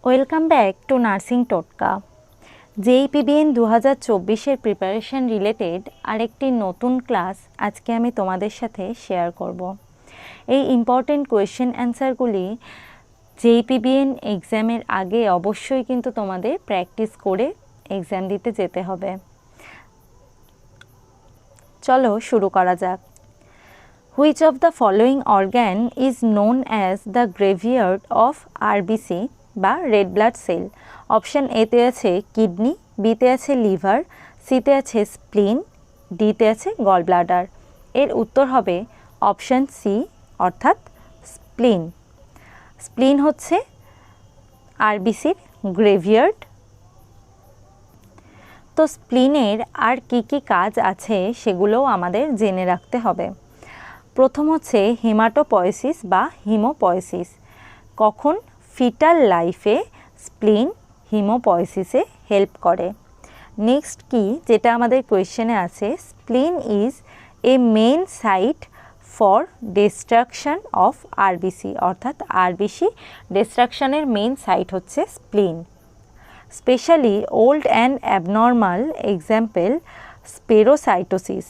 Welcome back to nursing টোটকা। JEPBN 2024-এর preparation related আরেকটি নতুন ক্লাস আজকে আমি তোমাদের সাথে শেয়ার করব। এই ইম্পর্টেন্ট কোয়েশ্চেন অ্যান্সারগুলি JEPBN এক্সামের আগে অবশ্যই কিন্তু তোমাদের প্র্যাকটিস করে এক্সাম দিতে যেতে হবে। চলো শুরু করা যাক। Which of the following organ is known as the graveyard of RBC বা রেড ব্লাড সেল? অপশান এতে আছে কিডনি, বিতে আছে লিভার, সিতে আছে স্প্লিন, ডিতে আছে গল ব্লাডার। এর উত্তর হবে অপশান সি অর্থাৎ স্প্লিন। স্প্লিন হচ্ছে আরবিসির গ্রেভিয়ার্ড। তো স্প্লিনের আর কি কি কাজ আছে সেগুলোও আমাদের জেনে রাখতে হবে। প্রথম হচ্ছে হেমাটোপয়েসিস বা হিমোপয়েসিস। কখন? ফিটাল লাইফে স্প্লিন হিমোপয়েসিসে হেল্প করে। নেক্সট কি যেটা আমাদের কোয়েশ্চেনে আছে, spleen is a main site for destruction of RBC, অর্থাৎ আরবিসি ডিস্ট্রাকশনের মেন সাইট হচ্ছে spleen. Specially old and abnormal example spherocytosis.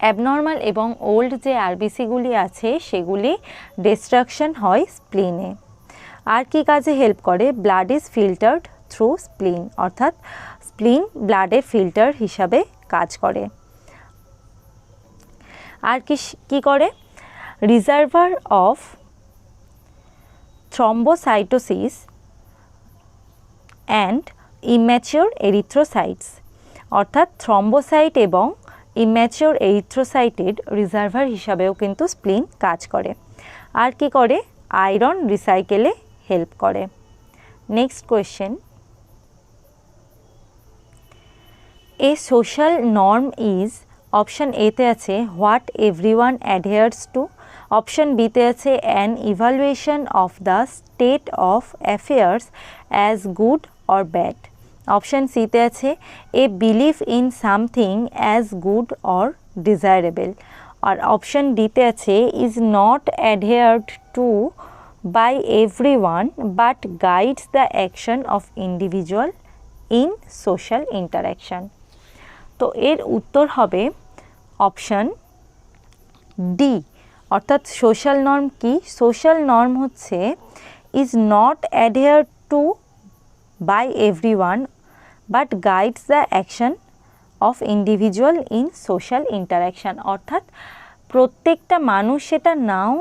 Abnormal এবং ওল্ড যে আরবিসিগুলি আছে সেগুলি ডিস্ট্রাকশন হয় স্প্লিনে। আর কি কাজে হেল্প করে? ব্লাড ইজ ফিল্টার্ড থ্রু স্প্লিন, অর্থাৎ স্প্লিন ব্লাডের ফিল্টার হিসাবে কাজ করে। আর কি করে? Reservoir of thrombocytosis and immature erythrocytes, অর্থাৎ থ্রম্বোসাইট এবং ইম্যাচিওর এরিথ্রোসাইটের রিজার্ভার হিসাবেও কিন্তু স্প্লিন কাজ করে। আর কি করে? আয়রন রিসাইকেলে হেল্প করে। Next question, a social norm is, option এতে আছে what everyone adheres to, option বিতে আছে an evaluation of the state of affairs as good or bad, option সিতে আছে a believe in something as good or desirable, আর option ডিতে আছে is not adhered to by everyone but guides the action of individual in social interaction. তো এর উত্তর হবে option D, অর্থাৎ সোশ্যাল নর্ম কি? সোশ্যাল নর্ম হচ্ছে is not adhered to by everyone but guides the action of individual in social interaction, অর্থাৎ প্রত্যেকটা মানুষ সেটা নাও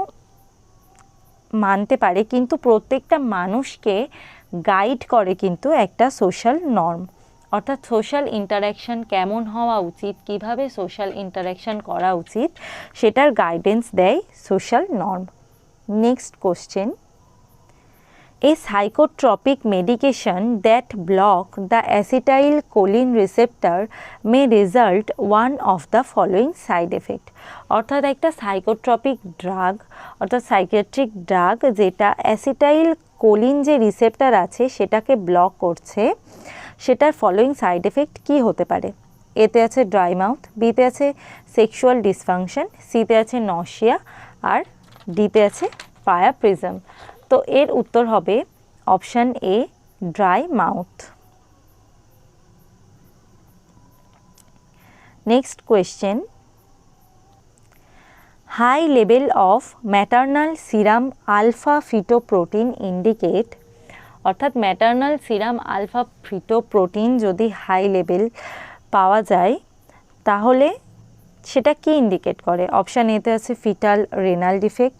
মানতে পারে কিন্তু প্রত্যেকটা মানুষকে গাইড করে কিন্তু একটা সোশ্যাল নর্ম, অর্থাৎ সোশ্যাল ইন্টারাকশান কেমন হওয়া উচিত, কিভাবে সোশ্যাল ইন্টারাকশান করা উচিত সেটার গাইডেন্স দেয় social norm. Next question, a psychotropic medication that block the acetylcholine receptor may result one of the following side effect, অর্থাৎ একটা সাইকোট্রপিক ড্রাগ অর্থাৎ সাইকিয়াট্রিক ড্রাগ যেটা অ্যাসিটাইল কোলিন যে রিসেপ্টার আছে সেটাকে ব্লক করছে, সেটার ফলোয়িং সাইড এফেক্ট কী হতে পারে? এতে আছে ড্রাই মাউথ, বিতে আছে সেক্সুয়াল ডিসফাংশন, সিতে আছে নশিয়া, আর ডিতে আছে প্রায়াপ্রিজম। তো এর উত্তর হবে option A dry mouth. Next question, high level of maternal serum alpha fetoprotein indicate, অর্থাৎ ম্যাটার্নাল সিরাম আলফা ফিটোপ্রোটিন যদি হাই লেভেল পাওয়া যায় তাহলে সেটা কি ইন্ডিকেট করে? অপশান এতে আছে ফিটাল রেনাল ডিফেক্ট,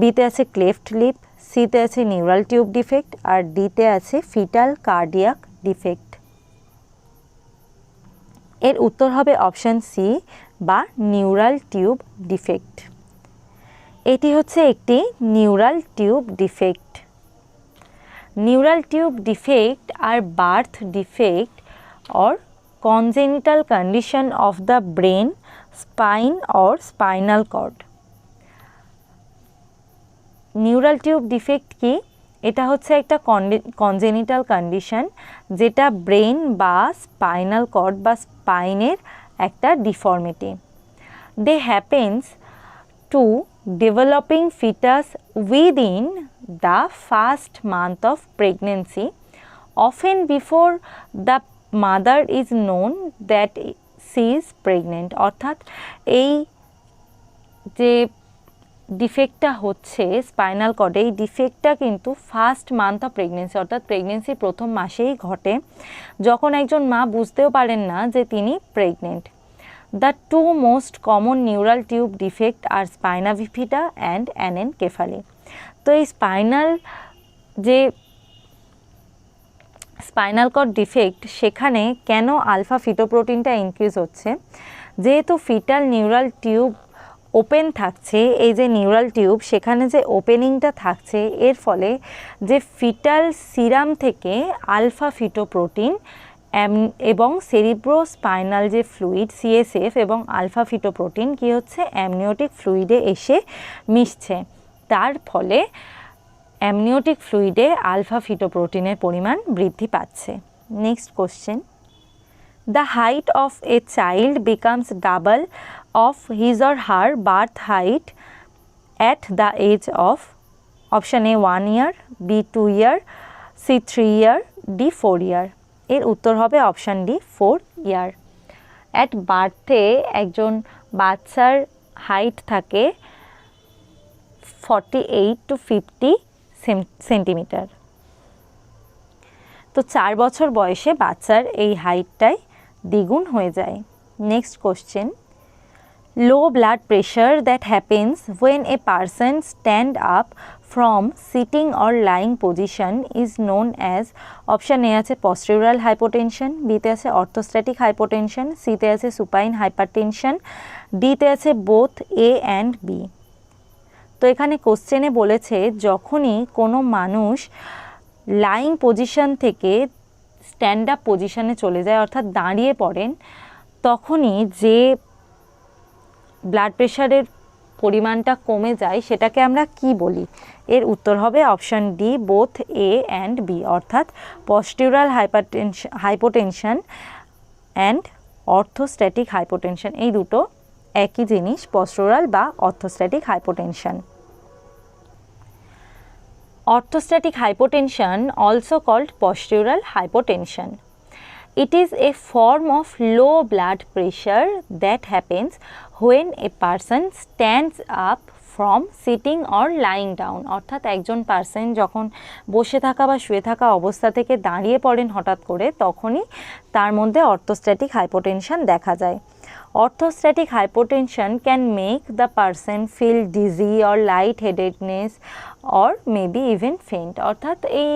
বিতে আছে ক্লেফট লিপ, সিতে আছে নিউরাল টিউব ডিফেক্ট, আর ডিতে আছে ফিটাল কার্ডিয়াক ডিফেক্ট। এর উত্তর হবে অপশান সি বা নিউরাল টিউব ডিফেক্ট। এটি হচ্ছে একটি neural tube defect. Neural tube defect আর birth defect or congenital condition of the brain, spine or spinal cord. Neural tube defect কি? এটা হচ্ছে একটা কনজেনিটাল কন্ডিশন যেটা ব্রেন বা স্পাইনাল কর্ড বা স্পাইনের একটা deformity. They happens to developing foetus within the first month of pregnancy, often before the mother is known that she is pregnant. অর্থাৎ এই যে ডিফেক্টটা হচ্ছে স্পাইনাল কর্ডে, এই ডিফেক্টটা কিন্তু ফার্স্ট মান্থ অফ প্রেগনেন্সি অর্থাৎ প্রেগনেন্সির প্রথম মাসেই ঘটে, যখন একজন মা বুঝতেও পারেন না যে তিনি pregnant. The two most common neural tube defect are spina bifida and anencephaly. তো এই স্পাইনাল কর্ড ডিফেক্ট, সেখানে কেন আলফা ফিটোপ্রোটিনটা ইনক্রিজ হচ্ছে? যেহেতু ফিটাল নিউরাল টিউব ওপেন থাকছে, এই যে নিউরাল টিউব সেখানে যে ওপেনিংটা থাকছে, এর ফলে যে ফিটাল সিরাম থেকে আলফা ফিটোপ্রোটিন এবং সেরিব্রোস্পাইনাল যে ফ্লুইড সিএসএফ এবং আলফা ফিটোপ্রোটিন কী হচ্ছে, অ্যামনিওটিক ফ্লুইডে এসে মিশছে। তার ফলে অ্যামনিওটিক ফ্লুইডে আলফা ফিটোপ্রোটিনের পরিমাণ বৃদ্ধি পাচ্ছে। Next question, the height of a child becomes double of his or her birth height at the age of option A 1 year, B 2 year, C 3 year, D 4 year। এর উত্তর হবে অপশান ডি 4 ইয়ার। অ্যাট বার্থে একজন বাচ্চার height থাকে 48 to 50 centimetre. তো 4 বছর বয়সে বাচ্চার এই হাইটটাই দ্বিগুণ হয়ে যায়। Next question, low blood pressure that happens when a person stand up from sitting or lying position is known as option A আছে postural hypotension, B তে আছে orthostatic hypotension, C তে আছে supine hypertension, D তে আছে both A and B। তো এখানে কোশ্চেনে বলেছে যখনই কোনো মানুষ লাইং পজিশন থেকে স্ট্যান্ড আপ পজিশনে চলে যায় অর্থাৎ দাঁড়িয়ে পড়েন, তখনই যে ব্লাড প্রেশারের পরিমাণটা কমে যায় সেটাকে আমরা কি বলি? এর উত্তর হবে option D both A and B, অর্থাৎ postural hypotension and orthostatic hypotension. এই দুটো একই জিনিস, পস্টিউরাল বা orthostatic hypotension. Orthostatic hypotension also called postural hypotension. It is a form of low blood pressure that happens when a person stands up from sitting or lying down। অর্থাৎ একজন person যখন বসে থাকা বা শুয়ে থাকা অবস্থা থেকে দাঁড়িয়ে পড়েন হঠাৎ করে, তখনই তার মধ্যে অর্থোস্ট্যাটিক হাইপোটেনশন দেখা যায়। Orthostatic hypotension can make the person feel dizzy or light headedness or maybe even faint. অর্থাৎ এই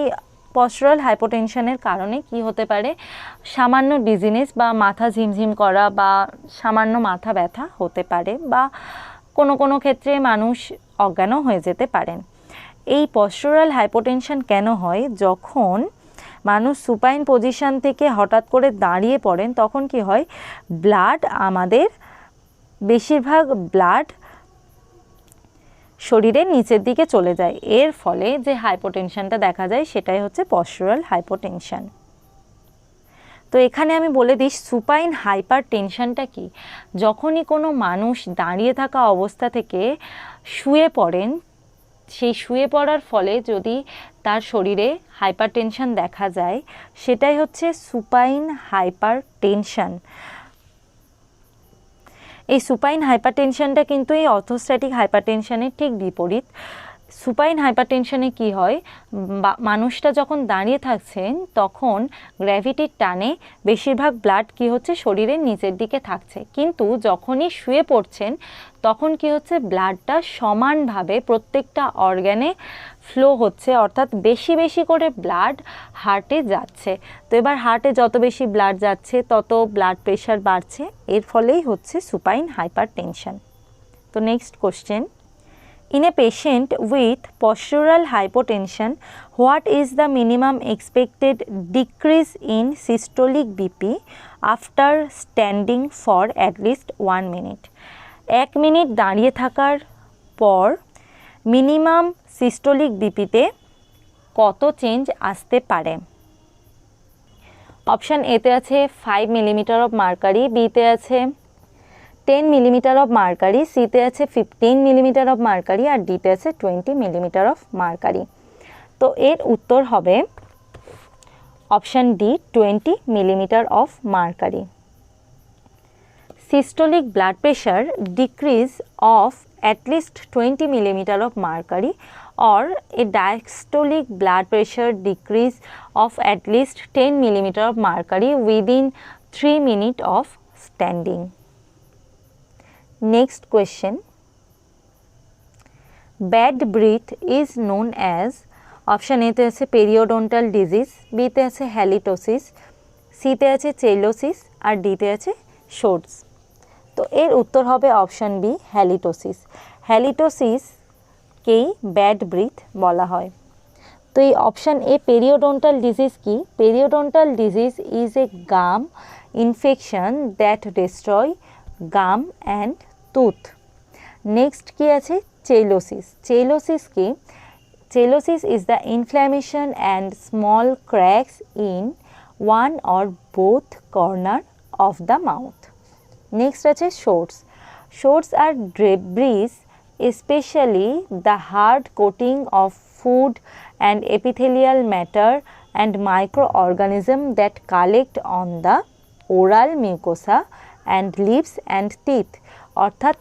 পস্টুরাল হাইপোটেনশনের কারণে কি হতে পারে, সামান্য ডিজিনেস বা মাথা ঝিমঝিম করা বা সামান্য মাথা ব্যথা হতে পারে, বা কোনো কোনো ক্ষেত্রে মানুষ অজ্ঞানও হয়ে যেতে পারেন। এই পস্টুরাল হাইপোটেনশন কেন হয়? যখন মানুষ সুপাইন পজিশন থেকে হঠাৎ করে দাঁড়িয়ে পড়েন, তখন কি হয়, ব্লাড আমাদের বেশিরভাগ ব্লাড শরীরের নিচের দিকে চলে যায়, এর ফলে যে হাইপোটেনশনটা দেখা যায় সেটাই হচ্ছে পস্টুরাল হাইপোটেনশন। তো এখানে আমি বলে দিই সুপাইন হাইপার টেনশনটা কি। যখনই কোনো মানুষ দাঁড়িয়ে থাকা অবস্থা থেকে শুয়ে পড়েন, সেই শুয়ে পড়ার ফলে যদি তার শরীরে হাইপার টেনশন দেখা যায়, সেটাই হচ্ছে সুপাইন হাইপার টেনশন। এই সুপাইন হাইপারটেনশনটা কিন্তু এই অর্থোস্ট্যাটিক হাইপারটেনশনের ঠিক বিপরীত। সুপাইন হাইপারটেনশনে কি হয়, মানুষটা যখন দাঁড়িয়ে থাকছেন তখন গ্র্যাভিটির টানে বেশিরভাগ ব্লাড কি হচ্ছে, শরীরের নিচের দিকে থাকছে, কিন্তু যখনই শুয়ে পড়ছেন তখন কি হচ্ছে, ব্লাডটা সমানভাবে প্রত্যেকটা অর্গানে ফ্লো হচ্ছে, অর্থাৎ বেশি বেশি করে ব্লাড হার্টে যাচ্ছে। তো এবার হার্টে যত বেশি ব্লাড যাচ্ছে তত ব্লাড প্রেশার বাড়ছে, এর ফলেই হচ্ছে সুপাইন হাইপারটেনশন। তো next question, in a patient with postural hypotension, what is the minimum expected decrease in systolic BP after standing for at least 1 minute? 1 minute দাঁড়িয়ে থাকার পর মিনিমাম সিস্টোলিক বিপিতে কত চেঞ্জ আসতে পারে? অপশান এতে আছে 5 মিলিমিটার অফ মার্কারি, বিতে আছে 10 মিলিমিটার অফ মার্কারি, সিতে আছে 15 মিলিমিটার অফ মার্কারি, আর ডিতে আছে 20 মিলিমিটার অফ মার্কারি। তো এর উত্তর হবে option D 20 millimetre of mercury. Systolic blood pressure decrease of at least 20 millimeter of mercury, or a diastolic blood pressure decrease of at least 10 millimeter of mercury within 3 minutes of standing. Next question. Bad breath is known as, option A তে আছে periodontal disease, B তে আছে halitosis, C তে আছে chelosis আর D তে আছে Shorts। তো এর উত্তর হবে অপশন বি হ্যালিটোসিস। হ্যালিটোসিসকেই ব্যাড ব্রিথ বলা হয়। তো এই অপশন এ পেরিওডন্টাল ডিজিজ কি? Periodontal disease is a gum infection that destroy gum and tooth. Next কি আছে? চেলোসিস। চেলোসিস কি? Cheilosis is the inflammation and small cracks in one or both corner of the mouth. Next আছে shorts. Shorts are debris, especially the hard coating of food and epithelial matter and microorganisms that collect on the oral mucosa and lips and teeth. অর্থাৎ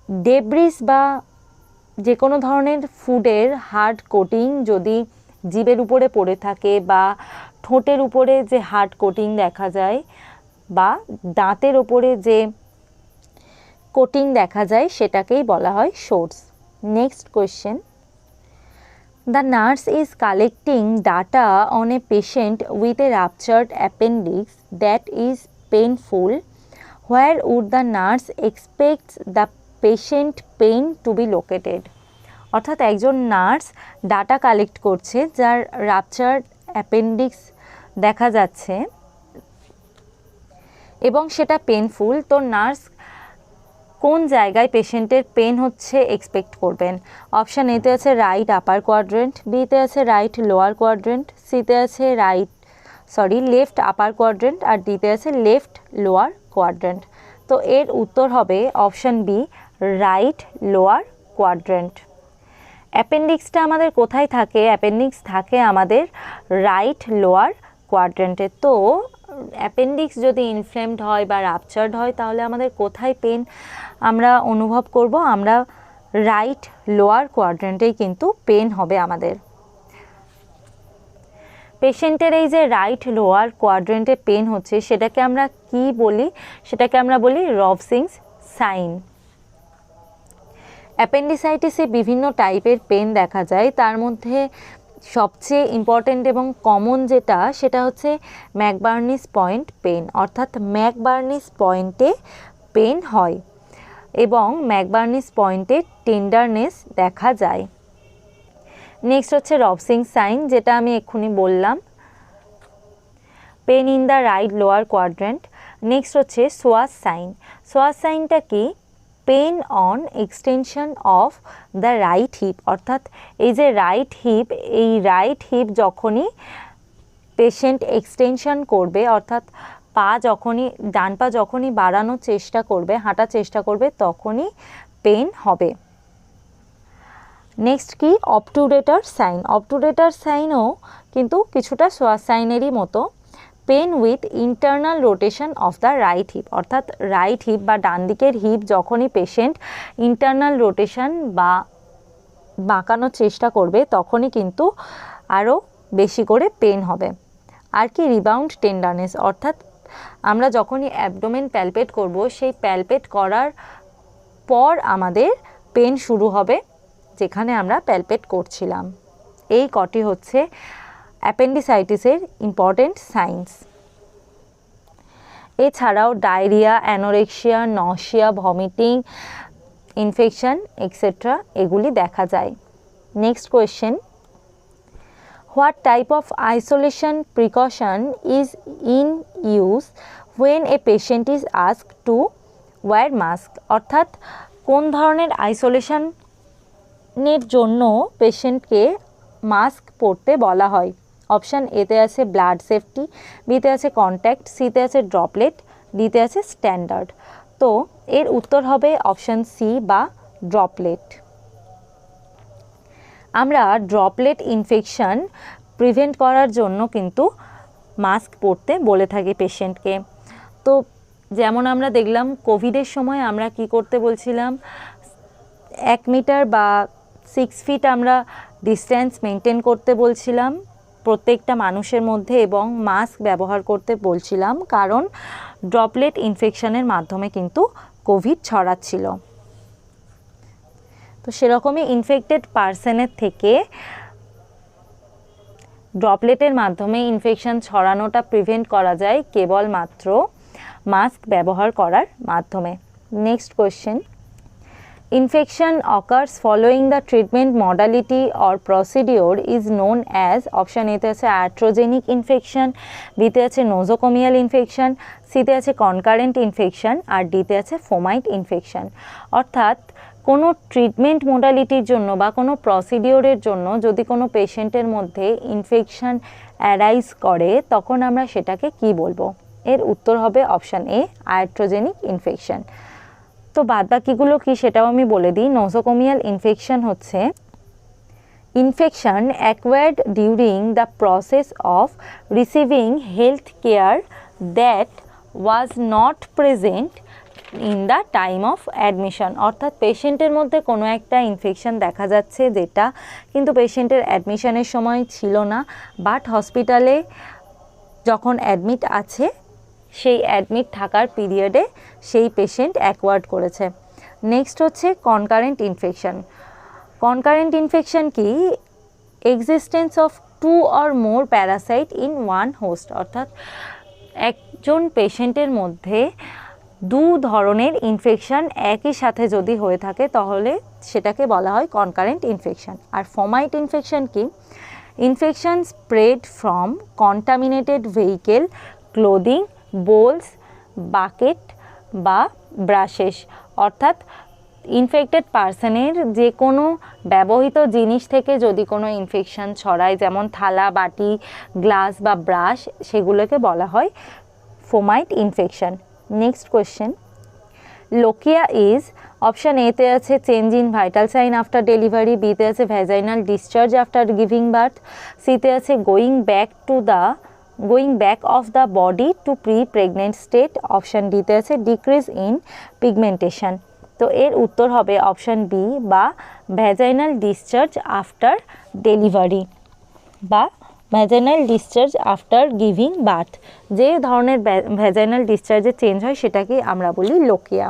debris বা যে কোনো ধরনের ফুডের hard coating যদি জিভের উপরে পড়ে থাকে বা ঠোঁটের উপরে যে হার্ড কোটিং দেখা যায় বা দাঁতের ওপরে যে কোটিং দেখা যায় সেটাকেই বলা হয় shorts. Next question. The nurse is collecting data on a patient with a ruptured appendix that is painful, where would the nurse expects the patient pain to be located. অর্থাৎ একজন নার্স ডাটা কালেক্ট করছে যার ruptured appendix দেখা যাচ্ছে এবং সেটা painful, তো nurse কোন জায়গায় পেশেন্টের পেন হচ্ছে এক্সপেক্ট করবেন? অপশান এতে আছে রাইট আপার কোয়াড্রেন্ট, বিতে আছে রাইট লোয়ার কোয়াড্রেন্ট, সিতে আছে লেফট আপার কোয়াড্রেন্ট আর ডিতে আছে লেফট লোয়ার কোয়াড্রেন্ট। তো এর উত্তর হবে option B right lower quadrant. অ্যাপেন্ডিক্সটা আমাদের কোথায় থাকে? অ্যাপেন্ডিক্স থাকে আমাদের রাইট লোয়ার কোয়াড্রেন্টে। তো অ্যাপেন্ডিক্স যদি ইনফ্লেমড হয় বা রাপচার্ড হয় তাহলে আমাদের কোথায় পেন আমরা অনুভব করব? আমরা রাইট লোয়ার কোয়াড্রেন্টেই কিন্তু পেন হবে আমাদের। পেশেন্টের এই যে রাইট লোয়ার কোয়াড্রেন্টে পেন হচ্ছে সেটাকে আমরা কি বলি? সেটাকে আমরা বলি রবসিংস সাইন। অ্যাপেন্ডিসাইটিসে বিভিন্ন টাইপের পেন দেখা যায়, তার মধ্যে সবচেয়ে ইম্পর্ট্যান্ট এবং কমন যেটা সেটা হচ্ছে ম্যাকবার্নিস পয়েন্ট পেন, অর্থাৎ ম্যাকবার্নিস পয়েন্টে পেন হয় এবং ম্যাকবার্নিস পয়েন্টে টেন্ডারনেস দেখা যায়। নেক্সট হচ্ছে রবসিং সাইন, যেটা আমি এক্ষুনি বললাম, pain in the right lower quadrant. Next হচ্ছে সোয়াস সাইন। সোয়াস সাইনটা কি? Pain on extension of the right hip, অর্থাৎ এই যে রাইট হিপ, এই রাইট হিপ যখনই পেশেন্ট এক্সটেনশন করবে, অর্থাৎ ডান পা যখনই বাড়ানোর চেষ্টা করবে, হাঁটার চেষ্টা করবে, তখনই পেন হবে। নেক্সট কি? অবটুরেটর সাইন। অবটুরেটর সাইনও কিন্তু কিছুটা সোয়াস সাইনেরই মতো। Pain with internal rotation of the right hip, অর্থাৎ রাইট হিপ বা ডান দিকের হিপ যখনই পেশেন্ট ইন্টারনাল রোটেশন বা বাঁকানোর চেষ্টা করবে তখনই কিন্তু আরও বেশি করে পেন হবে। আর কি? রিবাউন্ড টেন্ডারনেস, অর্থাৎ আমরা যখনই অ্যাবডোমেন প্যালপেট করব সেই প্যালপেট করার পর আমাদের পেন শুরু হবে যেখানে আমরা প্যালপেট করছিলাম। এই কটি হচ্ছে অ্যাপেন্ডিসাইটিসের ইম্পর্টেন্ট সাইন্স। এছাড়াও diarrhoea, anorexia, nausea, vomiting, infection etcetera এগুলি দেখা যায়। Next question. What type of isolation precaution is in use when a patient is asked two wire mask, অর্থাৎ কোন ধরনের আইসোলেশনের জন্য পেশেন্টকে মাস্ক পরতে বলা হয়? অপশান এতে আছে ব্লাড সেফটি, বিতে আছে কন্ট্যাক্ট, সিতে আছে ড্রপলেট, ডিতে আছে স্ট্যান্ডার্ড। তো এর উত্তর হবে অপশান সি বা ড্রপলেট। আমরা ড্রপলেট ইনফেকশন প্রিভেন্ট করার জন্য কিন্তু মাস্ক পরতে বলে থাকি পেশেন্টকে। তো যেমন আমরা দেখলাম কোভিডের সময় আমরা কি করতে বলছিলাম, 1 মিটার বা 6 ফিট আমরা ডিস্টেন্স মেনটেন করতে বলছিলাম প্রত্যেকটা মানুষের মধ্যে, এবং মাস্ক ব্যবহার করতে বলছিলাম, কারণ ড্রপলেট ইনফেকশনের মাধ্যমে কিন্তু কোভিড ছড়াচ্ছিল। তো সেরকমই ইনফেক্টেড পারসনের থেকে ড্রপলেটের মাধ্যমে ইনফেকশন ছড়ানোটা প্রিভেন্ট করা যায় কেবলমাত্র মাস্ক ব্যবহার করার মাধ্যমে। Next question, infection occurs following the treatment modality or procedure is known as, option এতে আছে iatrogenic infection, বিতে আছে nosocomial infection, সিতে আছে concurrent infection, আর ডিতে আছে ফোমাইট ইনফেকশন। অর্থাৎ কোনো ট্রিটমেন্ট মোডালিটির জন্য বা কোনো প্রসিডিওরের জন্য যদি কোনো পেশেন্টের মধ্যে ইনফেকশন অ্যারাইজ করে তখন আমরা সেটাকে কি বলবো? এর উত্তর হবে অপশান এ, iatrogenic infection। তো বাদবাকিগুলো কি সেটাও আমি বলে দিই। নোসোকোমিয়াল ইনফেকশন হচ্ছে infection acquired during the process of receiving health care that was not present in the time of admission. অর্থাৎ পেশেন্টের মধ্যে কোনো একটা ইনফেকশন দেখা যাচ্ছে যেটা কিন্তু পেশেন্টের অ্যাডমিশনের সময় ছিল না, বাট হসপিটালে যখন অ্যাডমিট আছে সেই অ্যাডমিট থাকার পিরিয়ডে সেই পেশেন্ট অ্যাকোয়ার্ড করেছে। নেক্সট হচ্ছে কনকারেন্ট ইনফেকশন। কনকারেন্ট ইনফেকশন কি? Existence of 2 or more Parasite in one host. অর্থাৎ একজন পেশেন্টের মধ্যে 2 ধরনের ইনফেকশন একই সাথে যদি হয়ে থাকে তাহলে সেটাকে বলা হয় কনকারেন্ট ইনফেকশন। আর ফোমাইট ইনফেকশন কি? Infection spread from contaminated vehicle, clothing, bowls, bucket বা ব্রাশেস। অর্থাৎ ইনফেক্টেড পারসনের যে কোনো ব্যবহৃত জিনিস থেকে যদি কোনো ইনফেকশন ছড়ায়, যেমন থালা, বাটি, গ্লাস বা ব্রাশ, সেগুলোকে বলা হয় fomite infection. Next question, lochia is, option এতে আছে change in vital sign after delivery, বিতে আছে vaginal discharge after giving birth, সিতে আছে going back of the body to pre-pregnant state, option ডিতে আছে ডিক্রিজ ইন পিগমেন্টেশন। তো এর উত্তর হবে অপশান বি, বা ভ্যাজাইনাল ডিসচার্জ আফটার ডেলিভারি বা vaginal discharge after giving birth. যে ধরনের ভ্যাজাইনাল ডিসচার্জে চেঞ্জ হয় সেটাকে আমরা বলি লোকিয়া।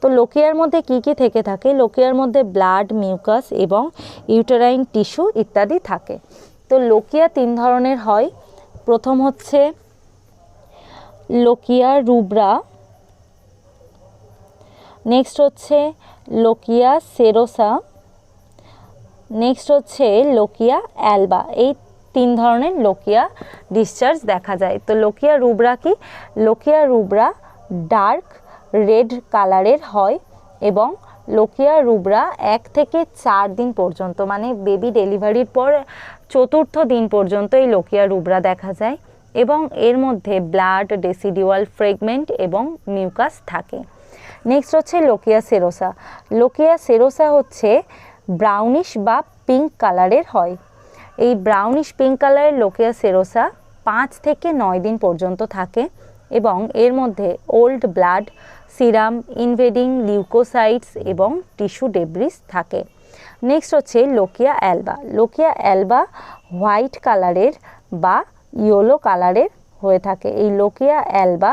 তো লোকিয়ার মধ্যে কি কি থেকে থাকে? লোকিয়ার মধ্যে ব্লাড, মিউকাস এবং ইউটেরাইন টিস্যু ইত্যাদি থাকে। তো লোকিয়া 3 ধরনের হয়। প্রথম হচ্ছে লোকিয়া রুব্রা, নেক্সট হচ্ছে লোকিয়া সেরোসা, নেক্সট হচ্ছে লোকিয়া অ্যালবা। এই 3 ধরনের লোকিয়া ডিসচার্জ দেখা যায়। তো লোকিয়া রুব্রা কি? লোকিয়া রুব্রা ডার্ক রেড কালারের হয় এবং লোকিয়া রুব্রা 1 থেকে 4 দিন পর্যন্ত, মানে বেবি ডেলিভারির পর 4র্থ দিন পর্যন্ত এই লোকিয়া রুব্রা দেখা যায় এবং এর মধ্যে ব্লাড, ডেসিডুয়াল ফ্রেগমেন্ট এবং মিউকাস থাকে। নেক্সট হচ্ছে লোকিয়া সেরোসা। লোকিয়া সেরোসা হচ্ছে ব্রাউনিশ বা পিঙ্ক কালারের হয়। এই ব্রাউনিশ পিঙ্ক কালারের লোকিয়া সেরোসা 5 থেকে 9 দিন পর্যন্ত থাকে এবং এর মধ্যে ওল্ড ব্লাড, সিরাম, ইনভেডিং লিউকোসাইটস এবং টিস্যু ডেব্রিস থাকে। নেক্সট হচ্ছে lochia Alba. Lochia Alba white কালারের বা ইয়েলো কালারের হয়ে থাকে। এই লোকিয়া অ্যালবা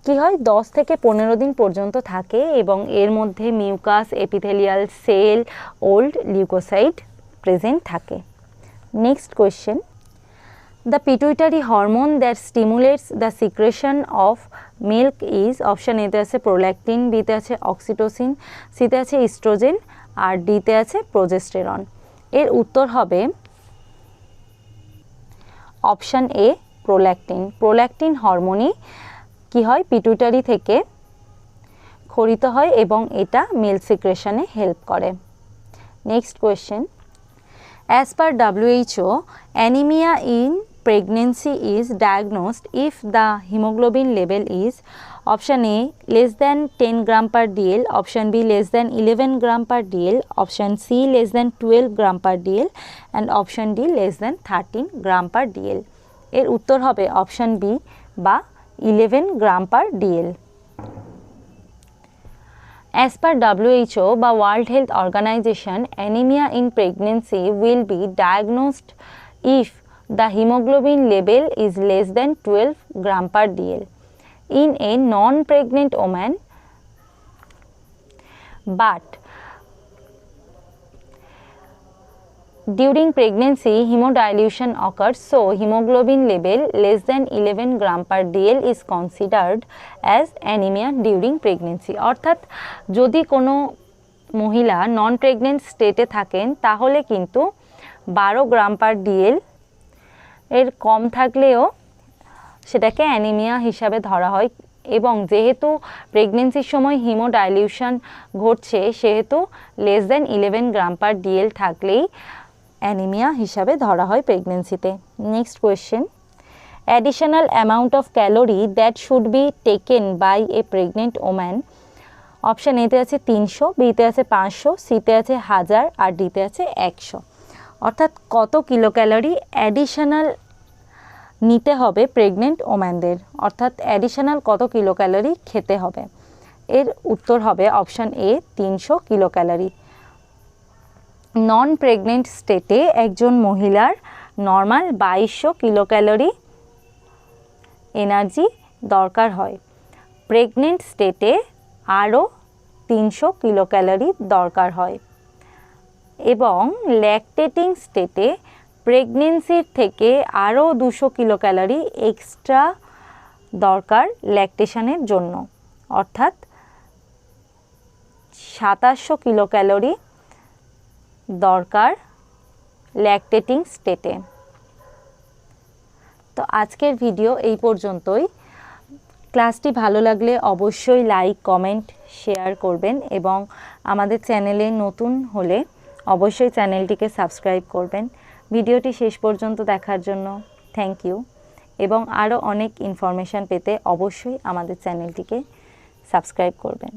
কি হয়? 10 থেকে 15 দিন পর্যন্ত থাকে এবং এর মধ্যে mucus, epithelial cell, old leucocyte present থাকে। Next question, the pituitary hormone that stimulates the secretion of milk is, option এতে আছে প্রোল্যাকটিন, বিতে আছে অক্সিটোসিন, সিতে আছে ইস্ট্রোজেন আর ডিতে আছে প্রোজেস্টেরন। এর উত্তর হবে অপশান এ, প্রোল্যাকটিন। প্রোল্যাকটিন হরমোনই কি হয়? পিটুইটারি থেকে ক্ষরিত হয় এবং এটা মিল্ক সিক্রেশনে হেল্প করে। Next question, as per WHO, anaemia in pregnancy is diagnosed if the hemoglobin level is option A less than 10 gram per dl, option B less than 11 gram per dl, option C less than 12 gram per dl and option D less than 13 gram per dl. এর উত্তর হবে option B বা 11 gram per DL. As per WHO বা World Health Organization, anemia in pregnancy will be diagnosed if the hemoglobin level is less than 12 gram per dl in a non-pregnant woman, but during pregnancy hemodilution occurs, so hemoglobin level less than 11 gram per dl is considered as anemia during pregnancy. অর্থাৎ যদি কোনো মহিলা নন pregnant স্টেটে থাকেন তাহলে কিন্তু 12 গ্রাম per DL এর কম থাকলেও সেটাকে অ্যানিমিয়া হিসাবে ধরা হয় এবং যেহেতু প্রেগনেন্সির সময় হিমোডাইলিউশন ঘটছে সেহেতু less than 11 gram per dL থাকলেই অ্যানিমিয়া হিসাবে ধরা হয় প্রেগনেন্সিতে। Next question, additional amount of calorie that should be taken by a pregnant woman, option এতে আছে 300, বিতে আছে 500, সিতে আছে 1000 আর ডিতে আছে 100। অর্থাৎ কত কিলো ক্যালোরি অ্যাডিশনাল নিতে হবে প্রেগনেন্ট ওম্যানদের, অর্থাৎ অ্যাডিশনাল কত কিলো ক্যালোরি খেতে হবে। এর উত্তর হবে অপশান এ 300 কিলো ক্যালোরি। নন প্রেগনেন্ট স্টেটে একজন মহিলার নর্মাল 2200 কিলো ক্যালোরি এনার্জি দরকার হয়, প্রেগনেন্ট স্টেটে আরও 300 কিলো ক্যালোরি দরকার হয় এবং ল্যাকটেটিং স্টেটে প্রেগনেন্সির থেকে আরও 200 কিলো ক্যালোরি এক্সট্রা দরকার ল্যাকটেশনের জন্য, অর্থাৎ 2700 কিলো ক্যালোরি দরকার ল্যাকটেটিং স্টেটে। তো আজকের ভিডিও এই পর্যন্তই। ক্লাসটি ভালো লাগলে অবশ্যই লাইক, কমেন্ট, শেয়ার করবেন এবং আমাদের চ্যানেলে নতুন হলে অবশ্যই চ্যানেলটিকে সাবস্ক্রাইব করবেন। ভিডিওটি শেষ পর্যন্ত দেখার জন্য থ্যাংক ইউ এবং আরও অনেক ইনফরমেশান পেতে অবশ্যই আমাদের চ্যানেলটিকে সাবস্ক্রাইব করবেন।